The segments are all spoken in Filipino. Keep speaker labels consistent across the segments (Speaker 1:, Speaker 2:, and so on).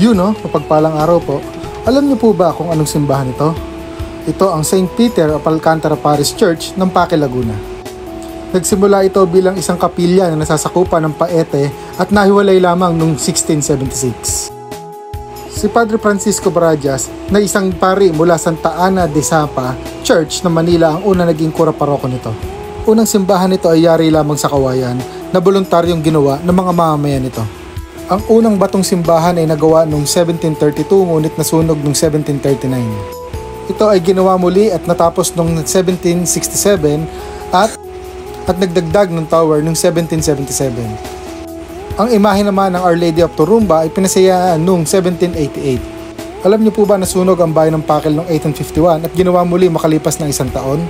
Speaker 1: Yun no, mapagpalang araw po. Alam niyo po ba kung anong simbahan ito? Ito ang St. Peter of Alcantara Parish Church ng Paque, Laguna. Nagsimula ito bilang isang kapilya na nasasakupan ng Paete at nahiwalay lamang noong 1676. Si Padre Francisco Barajas na isang pari mula Santa Ana de Sapa Church ng Manila ang una naging kura paroko nito. Unang simbahan nito ay yari lamang sa kawayan na voluntaryong ginawa ng mga mamamayan nito. Ang unang batong simbahan ay nagawa noong 1732 ngunit nasunog noong 1739. Ito ay ginawa muli at natapos noong 1767 at nagdagdag ng tower noong 1777. Ang imahe naman ng Our Lady of Turumba ay pinasayaan noong 1788. Alam niyo po ba nasunog ang bayan ng Pakel noong 1851 at ginawa muli makalipas ng isang taon?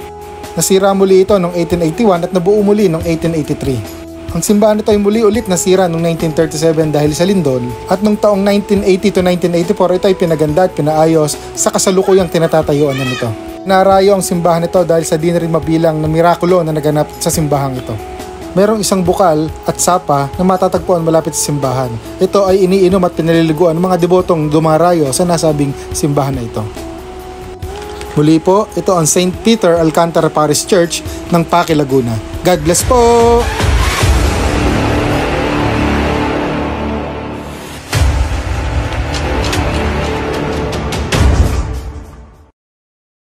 Speaker 1: Nasira muli ito noong 1881 at nabuo muli noong 1883. Ang simbahan nito ay muli ulit nasira noong 1937 dahil sa lindol at noong taong 1980 to 1984 ito ay pinaganda at pinaayos sa kasalukuyang tinatatayuan na nito. Narayo ang simbahan nito dahil sa di na rin mabilang na mirakulo na naganap sa simbahang ito. Merong isang bukal at sapa na matatagpuan malapit sa simbahan. Ito ay iniinom at pinaliliguan ng mga debotong dumarayo sa nasabing simbahan na ito. Muli po, ito ang St. Peter Alcantara Parish Church ng Paque, Laguna. God bless po!